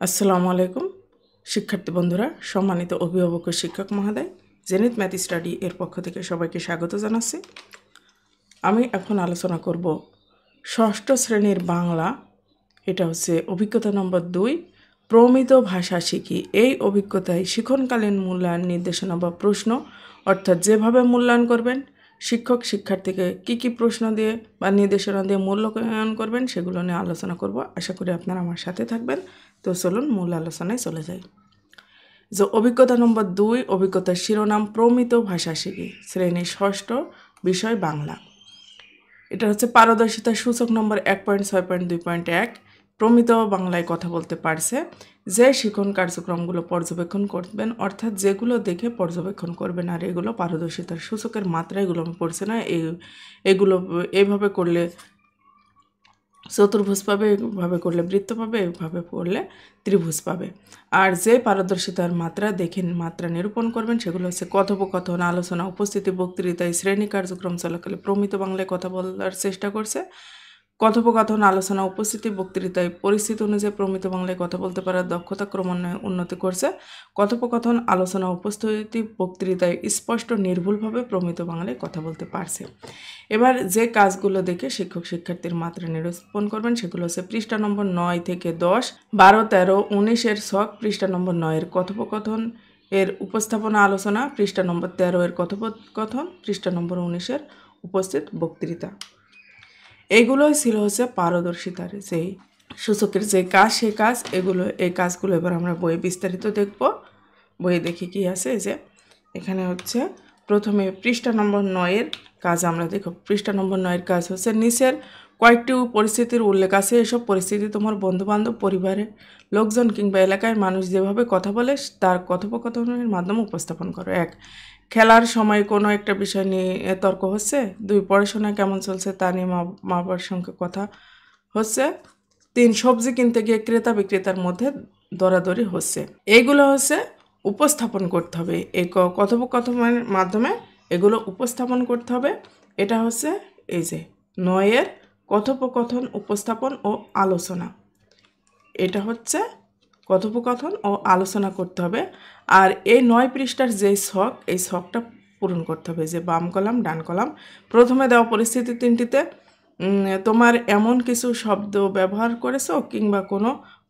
আসসালামু আলাইকুম শিক্ষার্থী বন্ধুরা, সম্মানিত অভিভাবক ও শিক্ষক মহোদয়, জেনিত ম্যাথ স্টাডি এর পক্ষ থেকে সবাইকে স্বাগত জানাচ্ছি। আমি এখন আলোচনা করব ষষ্ঠ শ্রেণীর বাংলা। এটা হচ্ছে অভিজ্ঞতা নম্বর 2, প্রমিত ভাষা শিখি। এই অভিজ্ঞতায় শিক্ষণকালীন মূল্যায়ন নির্দেশনা বা প্রশ্ন, অর্থাৎ যেভাবে মূল্যায়ন করবেন, শিক্ষক শিক্ষার্থীকে কী প্রশ্ন দিয়ে বা নির্দেশনা দিয়ে মূল্যায়ন করবেন সেগুলো নিয়ে আলোচনা করব। আশা করি আপনারা আমার সাথে থাকবেন। তো চলুন মূল আলোচনায় চলে যাই। যে অভিজ্ঞতা নম্বর 2, অভিজ্ঞতার শিরোনাম প্রমিত ভাষা শিখি, শ্রেণী ষষ্ঠ, বিষয় বাংলা। এটা হচ্ছে পারদর্শিতার সূচক নম্বর 1.6.2.1। প্রমিত বাংলায় কথা বলতে পারছে। যে শিক্ষণ কার্যক্রমগুলো পর্যবেক্ষণ করবেন, অর্থাৎ যেগুলো দেখে পর্যবেক্ষণ করবেন, আর এগুলো পারদর্শিতার সূচকের মাত্রা, এগুলো আমি পড়ছি না। এগুলো এইভাবে করলে চতুর্ভুজ পাবে, এইভাবে করলে বৃত্ত পাবে, এইভাবে করলে ত্রিভুজ পাবে। আর যে পারদর্শিতার মাত্রা দেখে মাত্রা নিরূপণ করবেন সেগুলো হচ্ছে কথোপকথন, আলোচনা, উপস্থিতি, বক্তৃতায়, শ্রেণী কার্যক্রম চলাকালে প্রমিত বাংলায় কথা বলার চেষ্টা করছে। কথোপকথন, আলোচনা, উপস্থিতি, বক্তৃতায় পরিস্থিতি অনুযায়ী প্রমিত বাংলায় কথা বলতে পারার দক্ষতা ক্রমান্বয়ে উন্নতি করছে। কথোপকথন, আলোচনা, উপস্থিতি, বক্তৃতায় স্পষ্ট নির্ভুলভাবে প্রমিত বাংলায় কথা বলতে পারছে। এবার যে কাজগুলো দেখে শিক্ষক শিক্ষার্থীর মাত্রা নিরূপণ করবেন সেগুলো হচ্ছে পৃষ্ঠা নম্বর 9 থেকে 10, 12, 13, 19 এর ছক, পৃষ্ঠা নম্বর 9 এর কথোপকথন এর উপস্থাপনা আলোচনা, পৃষ্ঠা নম্বর 13 এর কথোপকথন, পৃষ্ঠা নম্বর 19 এর উপস্থিত বক্তৃতা। এইগুলোই ছিল হচ্ছে পারদর্শিতার যেই সূচকের যে কাজ, সেই কাজ। এই কাজগুলো এবার আমরা বইয়ে বিস্তারিত দেখব। বইয়ে দেখি কি আছে। যে এখানে হচ্ছে প্রথমে পৃষ্ঠা নম্বর 9 এর কাজ আমরা দেখব। পৃষ্ঠা নম্বর 9 এর কাজ হচ্ছে নিচের কয়েকটি পরিস্থিতির উল্লেখ আছে। এসব পরিস্থিতি তোমার বন্ধুবান্ধব, পরিবারের লোকজন কিংবা এলাকার মানুষ যেভাবে কথা বলে তার কথোপকথনের মাধ্যমে উপস্থাপন করো। 1, খেলার সময় কোনো একটা বিষয় নিয়ে তর্ক হচ্ছে। 2, পড়াশোনা কেমন চলছে তা নিয়ে মা বাবার সঙ্গে কথা হচ্ছে। 3, সবজি কিনতে গিয়ে ক্রেতা বিক্রেতার মধ্যে দরাদরি হচ্ছে। এইগুলো হচ্ছে উপস্থাপন করতে হবে। এই কথোপকথনের মাধ্যমে এগুলো উপস্থাপন করতে হবে। এটা হচ্ছে এই যে 9 এর কথোপকথন, উপস্থাপন ও আলোচনা। এটা হচ্ছে কথোপকথন ও আলোচনা করতে হবে। আর এই 9 পৃষ্ঠার যে ছক, এই ছকটা পূরণ করতে হবে। যে বাম কলাম, ডান কলাম। প্রথমে দেওয়া পরিস্থিতি 3টিতে তোমার এমন কিছু শব্দ ব্যবহার করেছো কিংবা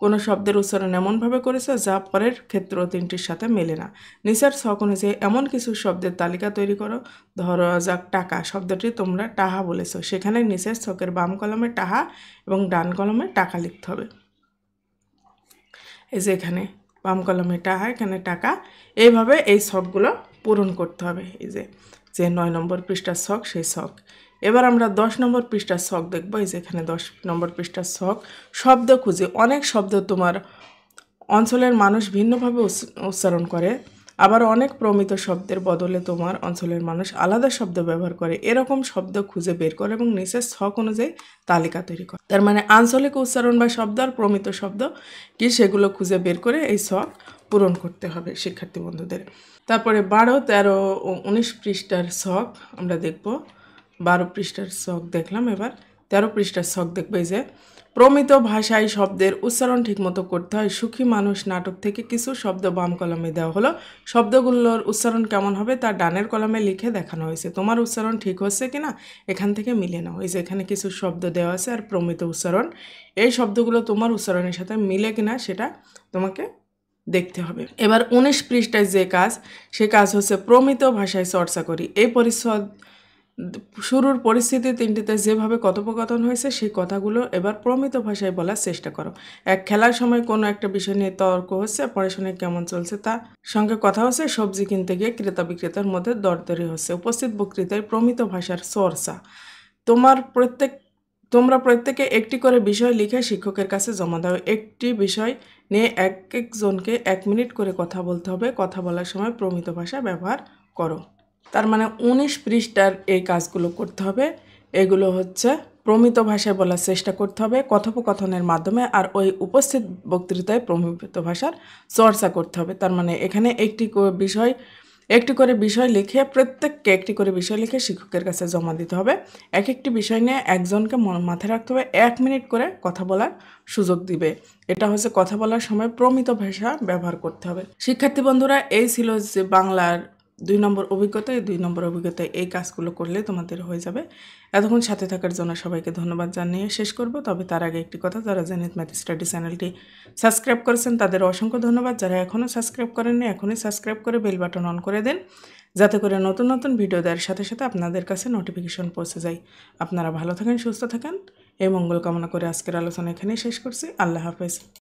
কোনো শব্দের উচ্চারণ এমনভাবে করেছো যা পরের ক্ষেত্র 3টির সাথে মেলে না। নিচের ছক অনুযায়ী এমন কিছু শব্দের তালিকা তৈরি করো। ধরো যাক টাকা শব্দটি তোমরা টাহা বলেছো, সেখানে নিচের ছকের বাম কলমে টাহা এবং ডান কলমে টাকা লিখতে হবে। এই যে এখানে বাম কলমে টাকা, এখানে টাকা। এইভাবে এই ছকগুলো পূরণ করতে হবে। এই যে 9 নম্বর পৃষ্ঠার ছক, সেই ছক। এবার আমরা 10 নম্বর পৃষ্ঠার ছক দেখব। এই যে এখানে 10 নম্বর পৃষ্ঠার ছক, শব্দ খুঁজে। অনেক শব্দ তোমার অঞ্চলের মানুষ ভিন্নভাবে উচ্চারণ করে, আবার অনেক প্রমিত শব্দের বদলে তোমার অঞ্চলের মানুষ আলাদা শব্দ ব্যবহার করে। এরকম শব্দ খুঁজে বের করে এবং নিচের ছক অনুযায়ী তালিকা তৈরি করে। তার মানে আঞ্চলিক উচ্চারণ বা শব্দ আর প্রমিত শব্দ কি সেগুলো খুঁজে বের করে এই ছক পূরণ করতে হবে শিক্ষার্থী বন্ধুদের। তারপরে 12, 13 ও 19 পৃষ্ঠার ছক আমরা দেখব। 12 পৃষ্ঠার ছক দেখলাম। এবার 13 পৃষ্ঠার ছক দেখবে। যে প্রমিত ভাষায় শব্দের উচ্চারণ ঠিকমতো করতে হয়। সুখী মানুষ নাটক থেকে কিছু শব্দ বাম কলমে দেওয়া হলো। শব্দগুলোর উচ্চারণ কেমন হবে তা ডানের কলমে লিখে দেখানো হয়েছে। তোমার উচ্চারণ ঠিক হচ্ছে কিনা এখান থেকে মিলে নাও। এই যে এখানে কিছু শব্দ দেওয়া আছে আর প্রমিত উচ্চারণ, এই শব্দগুলো তোমার উচ্চারণের সাথে মিলে কিনা সেটা তোমাকে দেখতে হবে। এবার 19 পৃষ্ঠায় যে কাজ, সে কাজ হচ্ছে প্রমিত ভাষায় চর্চা করি। এই পরিচ্ছদ শুরুর পরিস্থিতি 3টিতে যেভাবে কথোপকথন হয়েছে সেই কথাগুলো এবার প্রমিত ভাষায় বলার চেষ্টা করো। 1, খেলার সময় কোনো একটা বিষয় নিয়ে তর্ক হচ্ছে। পড়াশোনায় কেমন চলছে তার সঙ্গে কথা হচ্ছে। সবজি কিনতে গিয়ে ক্রেতা বিক্রেতার মধ্যে দরদরি হচ্ছে। উপস্থিত বক্তৃতায় প্রমিত ভাষার চর্চা। তোমরা প্রত্যেকে একটি করে বিষয় লিখে শিক্ষকের কাছে জমা দাও। একটি বিষয় নিয়ে একজনকে 1 মিনিট করে কথা বলতে হবে। কথা বলার সময় প্রমিত ভাষা ব্যবহার করো। তার মানে 19 পৃষ্ঠার এই কাজগুলো করতে হবে। এগুলো হচ্ছে প্রমিত ভাষায় বলার চেষ্টা করতে হবে কথোপকথনের মাধ্যমে, আর ওই উপস্থিত বক্তৃতায় প্রমিত ভাষার চর্চা করতে হবে। তার মানে এখানে একটি বিষয় একটি করে বিষয় লিখে প্রত্যেককে একটি করে বিষয় লিখে শিক্ষকের কাছে জমা দিতে হবে। এক একটি বিষয় নিয়ে একজনকে মাথায় রাখতে হবে 1 মিনিট করে কথা বলার সুযোগ দিবে। এটা হচ্ছে কথা বলার সময় প্রমিত ভাষা ব্যবহার করতে হবে। শিক্ষার্থী বন্ধুরা, এই ছিল যে বাংলার 2 নম্বর অভিজ্ঞতা। এই 2 নম্বর অভিজ্ঞতায় এই কাজগুলো করলে তোমাদের হয়ে যাবে। এতক্ষণ সাথে থাকার জন্য সবাইকে ধন্যবাদ জানিয়ে শেষ করব। তবে তার আগে একটি কথা, যারা জেনিথ ম্যাথ স্টাডি চ্যানেলটি সাবস্ক্রাইব করেছেন তাদের অসংখ্য ধন্যবাদ। যারা এখনও সাবস্ক্রাইব করেননি এখনই সাবস্ক্রাইব করে বেল বাটন অন করে দিন, যাতে করে নতুন নতুন ভিডিও দেওয়ার সাথে সাথে আপনাদের কাছে নোটিফিকেশন পৌঁছে যায়। আপনারা ভালো থাকেন, সুস্থ থাকেন, এই মঙ্গল কামনা করে আজকের আলোচনা এখানেই শেষ করছি। আল্লাহ হাফেজ।